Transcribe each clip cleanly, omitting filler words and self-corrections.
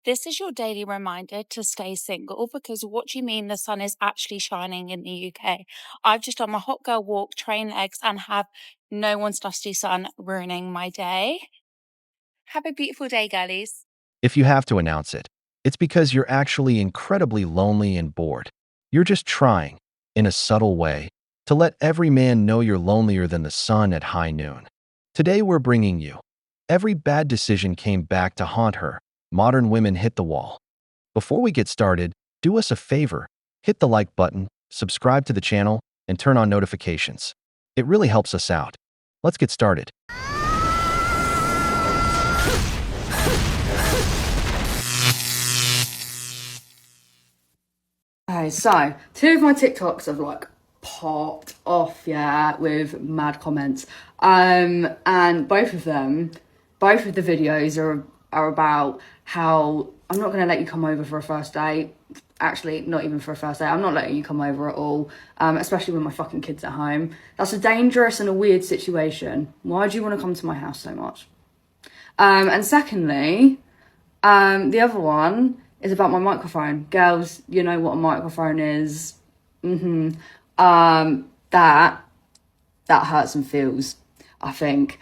This is your daily reminder to stay single because what do you mean the sun is actually shining in the UK? I've just done my hot girl walk, train legs, and have no one's dusty sun ruining my day. Have a beautiful day, girlies. If you have to announce it, it's because you're actually incredibly lonely and bored. You're just trying, in a subtle way, to let every man know you're lonelier than the sun at high noon. Today we're bringing you Every Bad Decision Came Back to Haunt Her. Modern Women Hit the Wall. Before we get started, do us a favor, hit the like button, subscribe to the channel, and turn on notifications. It really helps us out. Let's get started. Okay, so two of my TikToks have like popped off, yeah, with mad comments. And both of the videos are about how I'm not gonna let you come over for a first date. Actually, not even for a first date. I'm not letting you come over at all, especially with my fucking kids at home. That's a dangerous and a weird situation. Why do you want to come to my house so much? And secondly, the other one is about my microphone. Girls, you know what a microphone is. That hurts and feels, I think.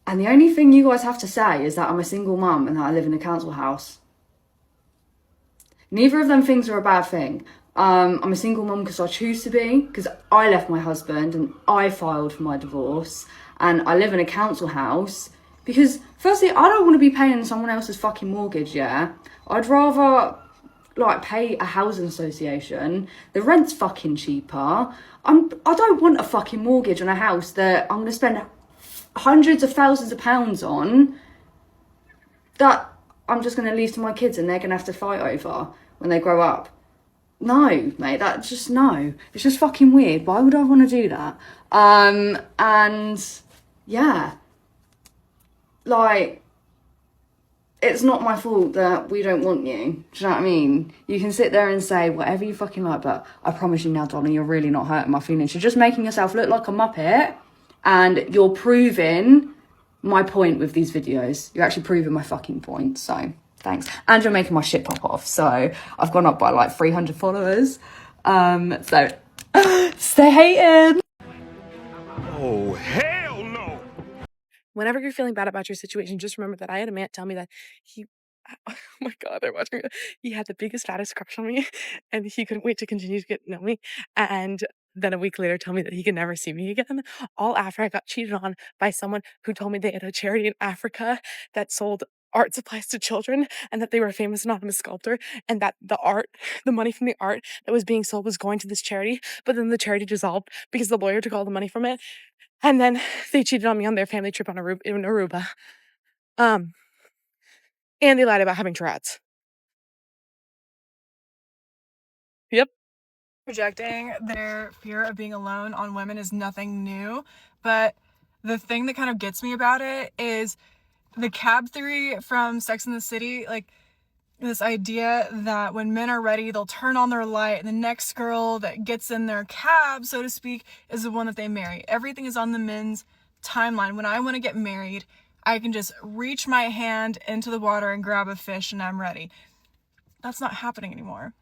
And the only thing you guys have to say is that I'm a single mum and that I live in a council house. Neither of them things are a bad thing. I'm a single mum because I choose to be, because I left my husband and I filed for my divorce, and I live in a council house because, firstly, I don't want to be paying someone else's fucking mortgage, yeah? I'd rather, like, pay a housing association. The rent's fucking cheaper. I don't want a fucking mortgage on a house that I'm going to spend hundreds of thousands of pounds on that I'm just going to leave to my kids and they're going to have to fight over when they grow up. No, mate, that's just no. It's just fucking weird. Why would I want to do that? And yeah, like, it's not my fault that we don't want you. Do you know what I mean? You can sit there and say whatever you fucking like, but I promise you now, darling, you're really not hurting my feelings. You're just making yourself look like a muppet, and you're proving my point with these videos. You're actually proving my fucking point, so thanks. And you're making my shit pop off, so I've gone up by like 300 followers. So stay hating. Oh, hell no! Whenever you're feeling bad about your situation, just remember that I had a man tell me that he, oh my God, they're watching me. He had the biggest, fattest crush on me, and he couldn't wait to continue to get to know me. And then a week later, tell me that he could never see me again. All after I got cheated on by someone who told me they had a charity in Africa that sold art supplies to children, and that they were a famous anonymous sculptor, and that the money from the art that was being sold was going to this charity. But then the charity dissolved because the lawyer took all the money from it. And then they cheated on me on their family trip in Aruba. And they lied about having Tourette's. Yep. Projecting their fear of being alone on women is nothing new, but the thing that kind of gets me about it is the cab theory from Sex and the City. Like, this idea that when men are ready, they'll turn on their light, and the next girl that gets in their cab, so to speak, is the one that they marry. Everything is on the men's timeline. When I want to get married, I can just reach my hand into the water and grab a fish and I'm ready. That's not happening anymore.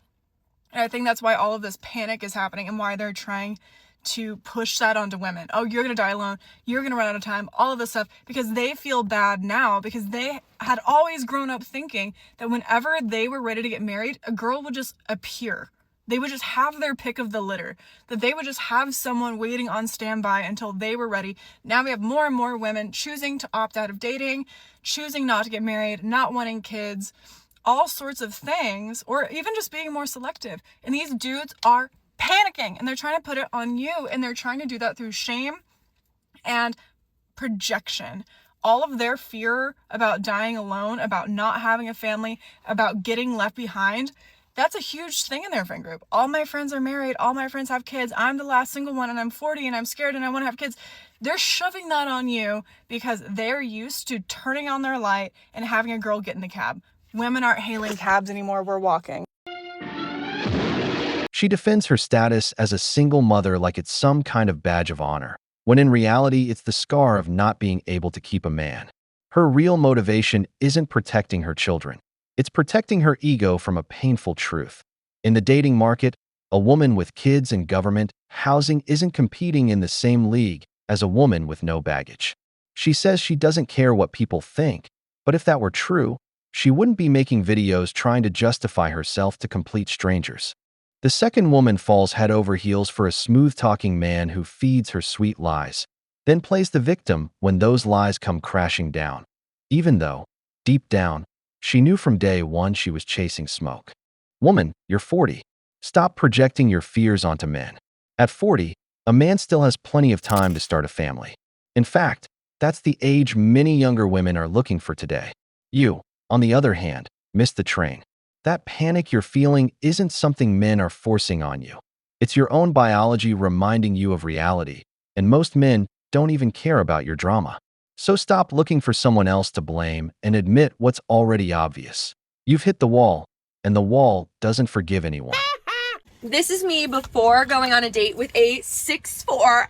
And I think that's why all of this panic is happening and why they're trying to push that onto women. Oh, you're going to die alone. You're going to run out of time. All of this stuff, because they feel bad now, because they had always grown up thinking that whenever they were ready to get married, a girl would just appear. They would just have their pick of the litter, that they would just have someone waiting on standby until they were ready. Now we have more and more women choosing to opt out of dating, choosing not to get married, not wanting kids, all sorts of things, or even just being more selective. And these dudes are panicking, and they're trying to put it on you, and they're trying to do that through shame and projection. All of their fear about dying alone, about not having a family, about getting left behind, that's a huge thing in their friend group. All my friends are married, all my friends have kids, I'm the last single one, and I'm 40 and I'm scared and I want to have kids. They're shoving that on you because they're used to turning on their light and having a girl get in the cab. Women aren't hailing cabs anymore, we're walking. She defends her status as a single mother like it's some kind of badge of honor, when in reality it's the scar of not being able to keep a man. Her real motivation isn't protecting her children. It's protecting her ego from a painful truth. In the dating market, a woman with kids and government housing isn't competing in the same league as a woman with no baggage. She says she doesn't care what people think, but if that were true, she wouldn't be making videos trying to justify herself to complete strangers. The second woman falls head over heels for a smooth-talking man who feeds her sweet lies, then plays the victim when those lies come crashing down. Even though, deep down, she knew from day one she was chasing smoke. Woman, you're 40. Stop projecting your fears onto men. At 40, a man still has plenty of time to start a family. In fact, that's the age many younger women are looking for today. You, on the other hand, missed the train. That panic you're feeling isn't something men are forcing on you. It's your own biology reminding you of reality, and most men don't even care about your drama. So stop looking for someone else to blame and admit what's already obvious. You've hit the wall, and the wall doesn't forgive anyone. This is me before going on a date with a 6'4"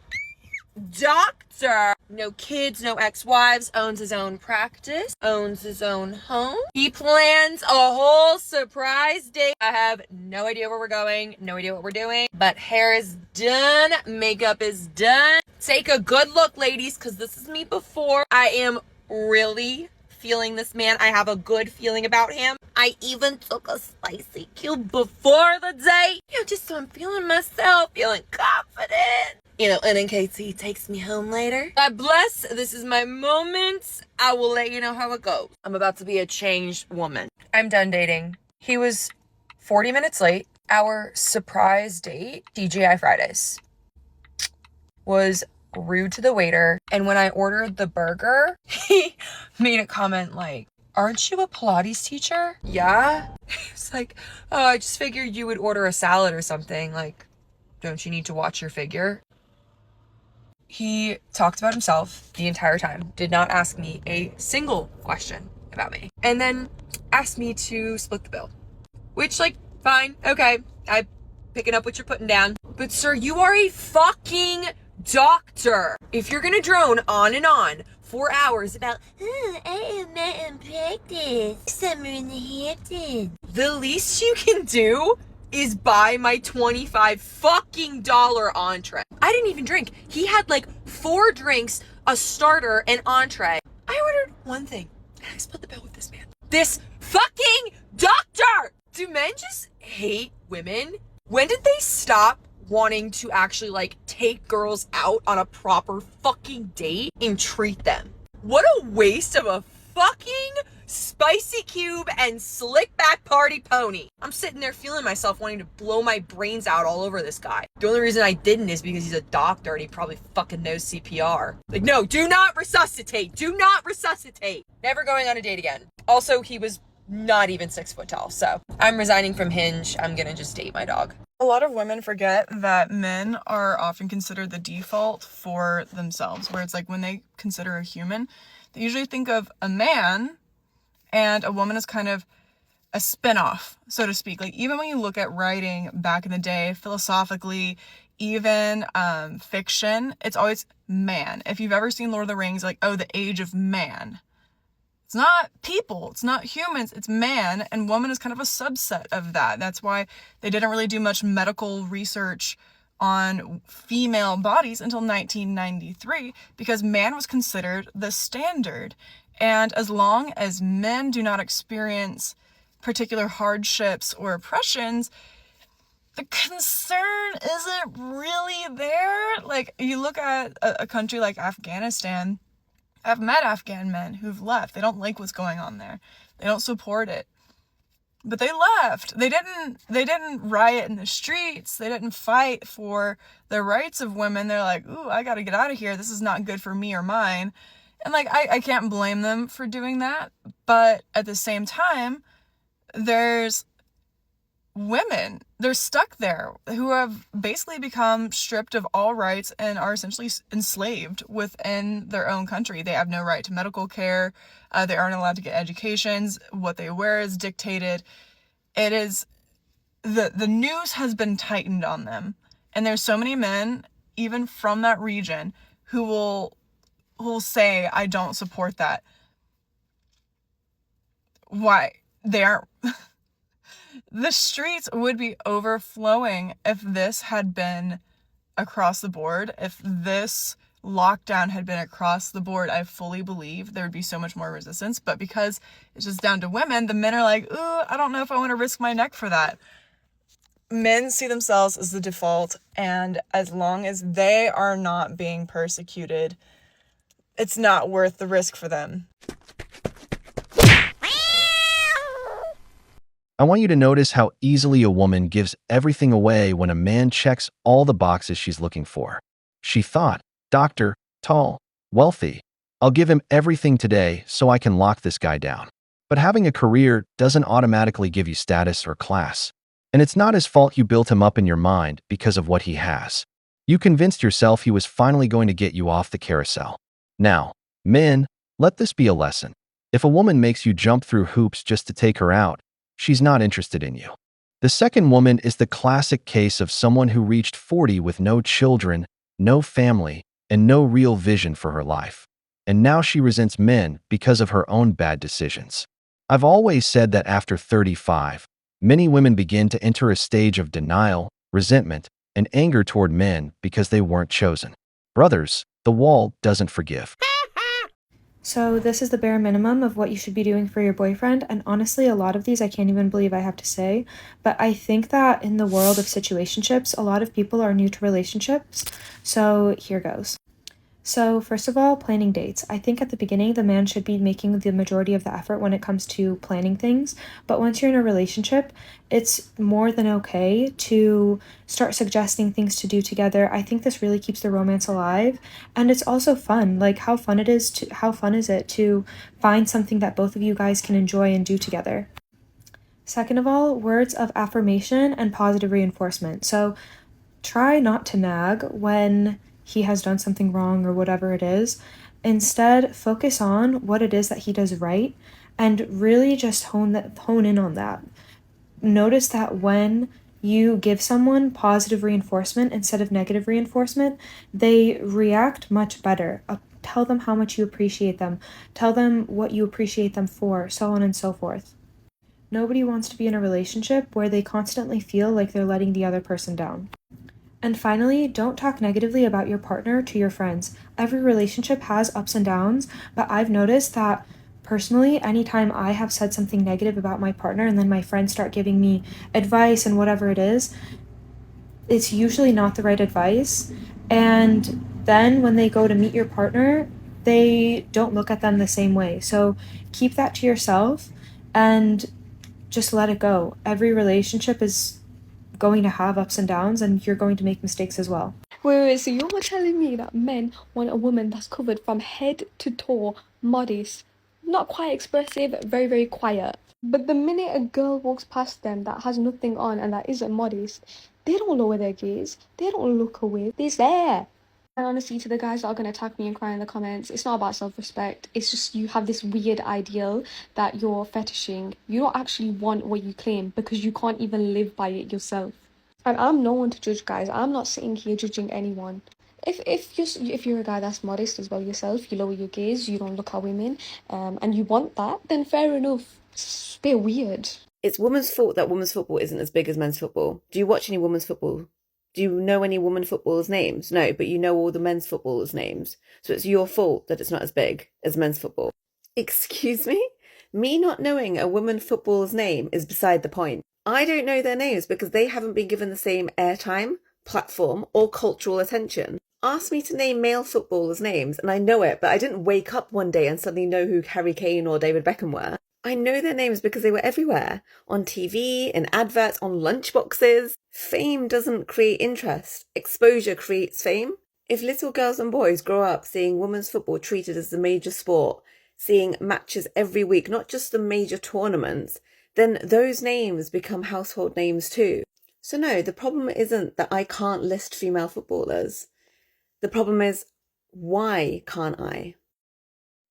doctor. No kids, no ex-wives, owns his own practice, owns his own home. He plans a whole surprise date. I have no idea where we're going, no idea what we're doing, but hair is done, makeup is done. Take a good look, ladies, because this is me before. I am really feeling this man. I have a good feeling about him. I even took a spicy cube before the date. Just so I'm feeling myself, feeling confident. And in case he takes me home later. God bless. This is my moment. I will let you know how it goes. I'm about to be a changed woman. I'm done dating. He was 40 minutes late. Our surprise date, TGI Fridays, was rude to the waiter. And when I ordered the burger, he made a comment like, "Aren't you a Pilates teacher?" Yeah. It's like, "Oh, I just figured you would order a salad or something. Like, don't you need to watch your figure?" He talked about himself the entire time, did not ask me a single question about me, and then asked me to split the bill. Which, like, fine, okay, I'm picking up what you're putting down. But sir, you are a fucking doctor. If you're gonna drone on and on for hours about, I am not in practice, summer in the Hamptons, the least you can do is buy my $25 fucking entree. I didn't even drink. He had like 4 drinks, a starter, and entree. I ordered one thing, and I split the bill with this man. This fucking doctor! Do men just hate women? When did they stop wanting to actually like take girls out on a proper fucking date and treat them? What a waste of a fucking spicy cube and slick back party pony. I'm sitting there feeling myself wanting to blow my brains out all over this guy. The only reason I didn't is because he's a doctor and he probably fucking knows CPR. Like, no, do not resuscitate. Do not resuscitate. Never going on a date again. Also, he was not even 6 foot tall. So I'm resigning from Hinge. I'm gonna just date my dog. A lot of women forget that men are often considered the default for themselves, where it's like when they consider a human, they usually think of a man, and a woman is kind of a spin-off, so to speak. Like, even when you look at writing back in the day, philosophically, even fiction, it's always man. If you've ever seen Lord of the Rings, like, oh, the age of man. It's not people, it's not humans, it's man, and woman is kind of a subset of that. That's why they didn't really do much medical research on female bodies until 1993, because man was considered the standard. And as long as men do not experience particular hardships or oppressions, the concern isn't really there. Like, you look at a country like Afghanistan. I've met Afghan men who've left. They don't like what's going on there. They don't support it. But they left. They didn't riot in the streets. They didn't fight for the rights of women. They're like, ooh, I gotta get out of here. This is not good for me or mine. And like, I can't blame them for doing that. But at the same time, there's women, they're stuck there, who have basically become stripped of all rights and are essentially enslaved within their own country. They have no right to medical care. They aren't allowed to get educations. What they wear is dictated. It is, the news has been tightened on them. And there's so many men, even from that region, who will say, I don't support that. Why? they aren't. The streets would be overflowing if this had been across the board. If this lockdown had been across the board, I fully believe there would be so much more resistance. But because it's just down to women, the men are like, ooh, I don't know if I want to risk my neck for that. Men see themselves as the default, and as long as they are not being persecuted, it's not worth the risk for them. I want you to notice how easily a woman gives everything away when a man checks all the boxes she's looking for. She thought, doctor, tall, wealthy. I'll give him everything today so I can lock this guy down. But having a career doesn't automatically give you status or class. And it's not his fault you built him up in your mind because of what he has. You convinced yourself he was finally going to get you off the carousel. Now, men, let this be a lesson. If a woman makes you jump through hoops just to take her out, she's not interested in you. The second woman is the classic case of someone who reached 40 with no children, no family, and no real vision for her life. And now she resents men because of her own bad decisions. I've always said that after 35, many women begin to enter a stage of denial, resentment, and anger toward men because they weren't chosen. Brothers, the wall doesn't forgive. So this is the bare minimum of what you should be doing for your boyfriend, and honestly, a lot of these I can't even believe I have to say, but I think that in the world of situationships, a lot of people are new to relationships, so here goes. So first of all, planning dates. I think at the beginning, the man should be making the majority of the effort when it comes to planning things. But once you're in a relationship, it's more than okay to start suggesting things to do together. I think this really keeps the romance alive. And it's also fun. Like how fun is it to find something that both of you guys can enjoy and do together? Second of all, words of affirmation and positive reinforcement. So try not to nag when he has done something wrong or whatever it is. Instead, focus on what it is that he does right and really just hone in on that. Notice that when you give someone positive reinforcement instead of negative reinforcement, they react much better. Tell them how much you appreciate them. Tell them what you appreciate them for, so on and so forth. Nobody wants to be in a relationship where they constantly feel like they're letting the other person down. And finally, don't talk negatively about your partner to your friends. Every relationship has ups and downs, but I've noticed that personally, anytime I have said something negative about my partner and then my friends start giving me advice and whatever it is, it's usually not the right advice. And then when they go to meet your partner, they don't look at them the same way. So keep that to yourself and just let it go. Every relationship is going to have ups and downs, and you're going to make mistakes as well. Wait, so you're telling me that men want a woman that's covered from head to toe, modest, not quite expressive, very, very quiet. But the minute a girl walks past them that has nothing on and that isn't modest, they don't lower their gaze, they don't look away, they're there. And honestly, to the guys that are going to attack me and cry in the comments, it's not about self-respect. It's just you have this weird ideal that you're fetishing. You don't actually want what you claim because you can't even live by it yourself. And I'm no one to judge, guys. I'm not sitting here judging anyone. If you're a guy that's modest as well yourself, you lower your gaze, you don't look at women, and you want that, then fair enough. It's a bit weird. It's women's fault that women's football isn't as big as men's football. Do you watch any women's football? Do you know any women footballers' names? No, but you know all the men's footballers' names. So it's your fault that it's not as big as men's football. Excuse me? Me not knowing a women footballer's name is beside the point. I don't know their names because they haven't been given the same airtime, platform, or cultural attention. Ask me to name male footballers' names and I know it, but I didn't wake up one day and suddenly know who Harry Kane or David Beckham were. I know their names because they were everywhere. On TV, in adverts, on lunchboxes. Fame doesn't create interest. Exposure creates fame. If little girls and boys grow up seeing women's football treated as the major sport, seeing matches every week, not just the major tournaments, then those names become household names too. So no, the problem isn't that I can't list female footballers. The problem is, why can't I?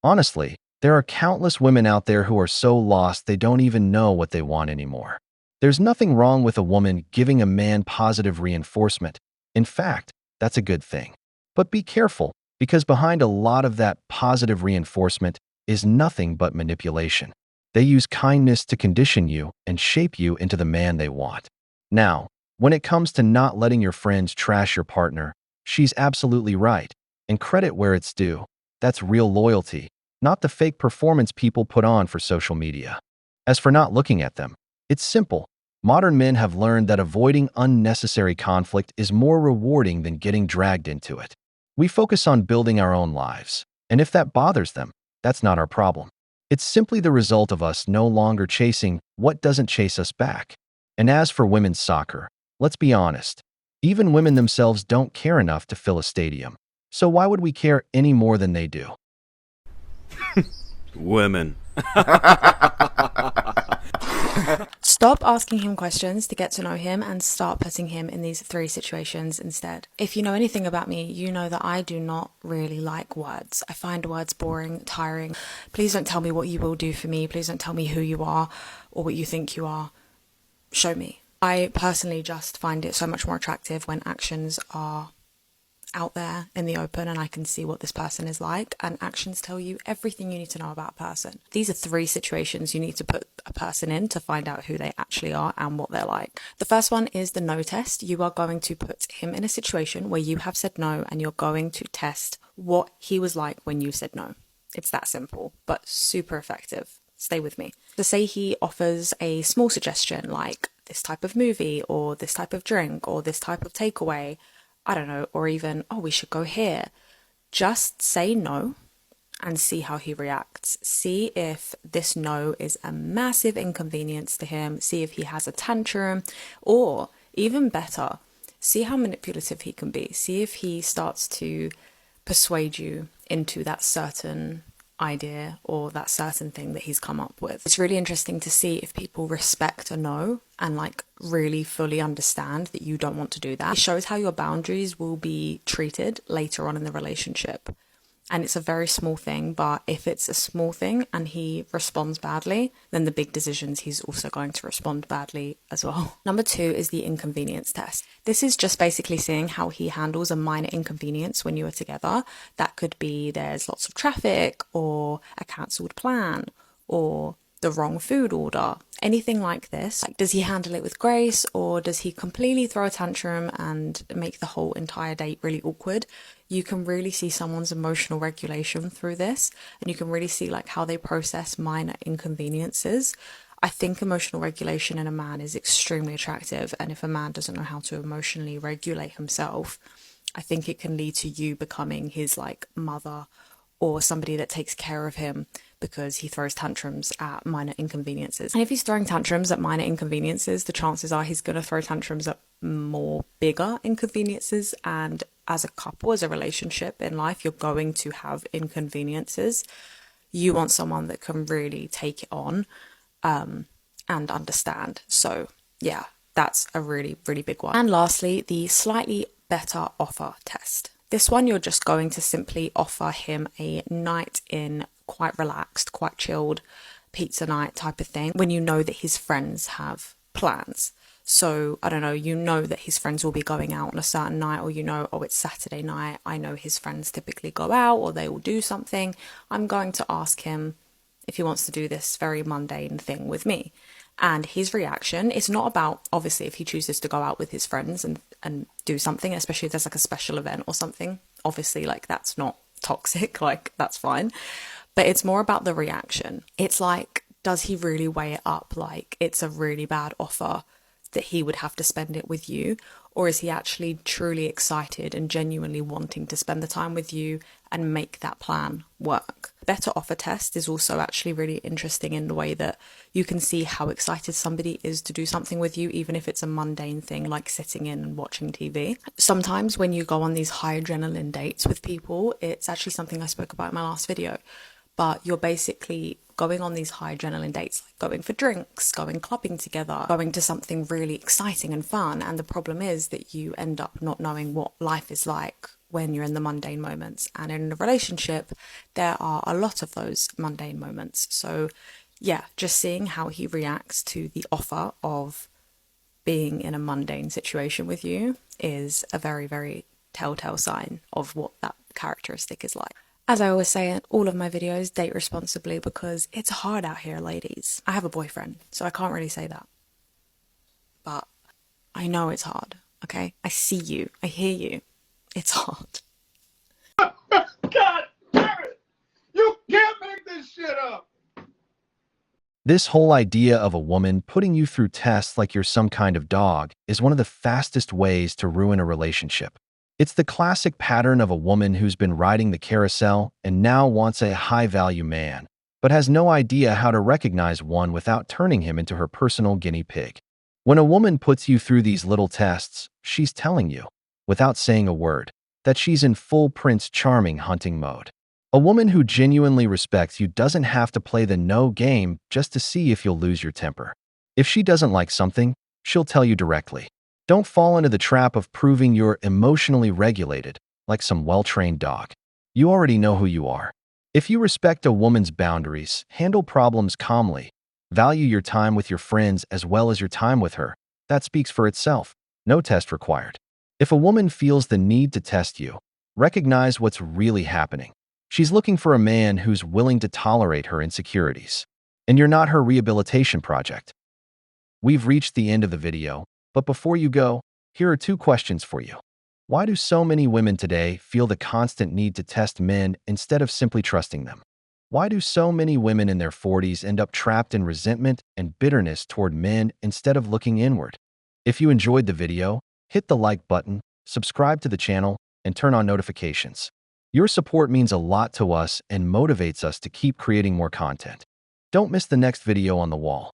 Honestly, there are countless women out there who are so lost they don't even know what they want anymore. There's nothing wrong with a woman giving a man positive reinforcement. In fact, that's a good thing. But be careful, because behind a lot of that positive reinforcement is nothing but manipulation. They use kindness to condition you and shape you into the man they want. Now, when it comes to not letting your friends trash your partner, she's absolutely right. And credit where it's due. That's real loyalty, not the fake performance people put on for social media. As for not looking at them, it's simple. Modern men have learned that avoiding unnecessary conflict is more rewarding than getting dragged into it. We focus on building our own lives, and if that bothers them, that's not our problem. It's simply the result of us no longer chasing what doesn't chase us back. And as for women's soccer, let's be honest. Even women themselves don't care enough to fill a stadium. So why would we care any more than they do? Women. Stop asking him questions to get to know him and start putting him in these 3 situations instead. If you know anything about me, you know that I do not really like words. I find words boring, tiring. Please don't tell me what you will do for me. Please don't tell me who you are or what you think you are. Show me. I personally just find it so much more attractive when actions are out there in the open and I can see what this person is like, and actions tell you everything you need to know about a person. These are 3 situations you need to put a person in to find out who they actually are and what they're like. The first one is the no test. You are going to put him in a situation where you have said no and you're going to test what he was like when you said no. It's that simple, but super effective. Stay with me. So say he offers a small suggestion like this type of movie or this type of drink or this type of takeaway, I don't know, or even, oh, we should go here. Just say no and see how he reacts. See if this no is a massive inconvenience to him. See if he has a tantrum, or even better, see how manipulative he can be. See if he starts to persuade you into that certain idea or that certain thing that he's come up with. It's really interesting to see if people respect a no and like really fully understand that you don't want to do that. It shows how your boundaries will be treated later on in the relationship. And it's a very small thing, but if it's a small thing and he responds badly, then the big decisions he's also going to respond badly as well. Number 2 is the inconvenience test. This is just basically seeing how he handles a minor inconvenience when you are together. That could be there's lots of traffic or a cancelled plan or the wrong food order, anything like this. Like, does he handle it with grace or does he completely throw a tantrum and make the whole entire date really awkward? You can really see someone's emotional regulation through this, and you can really see like how they process minor inconveniences. I think emotional regulation in a man is extremely attractive, and if a man doesn't know how to emotionally regulate himself, I think it can lead to you becoming his like mother or somebody that takes care of him because he throws tantrums at minor inconveniences. And if he's throwing tantrums at minor inconveniences, the chances are he's going to throw tantrums at more bigger inconveniences. And as a couple, as a relationship in life, you're going to have inconveniences. You want someone that can really take it on and understand. So yeah, that's a really, really big one. And lastly, the slightly better offer test. This one, you're just going to simply offer him a night in, quite relaxed, quite chilled, pizza night type of thing, when you know that his friends have plans. So, I don't know, you know that his friends will be going out on a certain night, or you know, oh, it's Saturday night. I know his friends typically go out or they will do something. I'm going to ask him if he wants to do this very mundane thing with me. And his reaction is not about, obviously, if he chooses to go out with his friends and do something, especially if there's like a special event or something, obviously, like that's not toxic, like that's fine. But it's more about the reaction. It's like, does he really weigh it up? Like it's a really bad offer that he would have to spend it with you? Or is he actually truly excited and genuinely wanting to spend the time with you and make that plan work? Better offer test is also actually really interesting in the way that you can see how excited somebody is to do something with you, even if it's a mundane thing like sitting in and watching TV. Sometimes when you go on these high adrenaline dates with people, it's actually something I spoke about in my last video, but you're basically going on these high adrenaline dates, like going for drinks, going clubbing together, going to something really exciting and fun. And the problem is that you end up not knowing what life is like when you're in the mundane moments. And in a relationship, there are a lot of those mundane moments. So yeah, just seeing how he reacts to the offer of being in a mundane situation with you is a very, very telltale sign of what that characteristic is like. As I always say in all of my videos, date responsibly because it's hard out here, ladies. I have a boyfriend, so I can't really say that. But I know it's hard, okay? I see you. I hear you. It's hard. God damn it! You can't make this shit up! This whole idea of a woman putting you through tests like you're some kind of dog is one of the fastest ways to ruin a relationship. It's the classic pattern of a woman who's been riding the carousel and now wants a high-value man, but has no idea how to recognize one without turning him into her personal guinea pig. When a woman puts you through these little tests, she's telling you, without saying a word, that she's in full Prince Charming hunting mode. A woman who genuinely respects you doesn't have to play the no game just to see if you'll lose your temper. If she doesn't like something, she'll tell you directly. Don't fall into the trap of proving you're emotionally regulated, like some well-trained dog. You already know who you are. If you respect a woman's boundaries, handle problems calmly, value your time with your friends as well as your time with her, that speaks for itself. No test required. If a woman feels the need to test you, recognize what's really happening. She's looking for a man who's willing to tolerate her insecurities. And you're not her rehabilitation project. We've reached the end of the video, but before you go, here are 2 questions for you. Why do so many women today feel the constant need to test men instead of simply trusting them? Why do so many women in their 40s end up trapped in resentment and bitterness toward men instead of looking inward? If you enjoyed the video, hit the like button, subscribe to the channel, and turn on notifications. Your support means a lot to us and motivates us to keep creating more content. Don't miss the next video on the wall.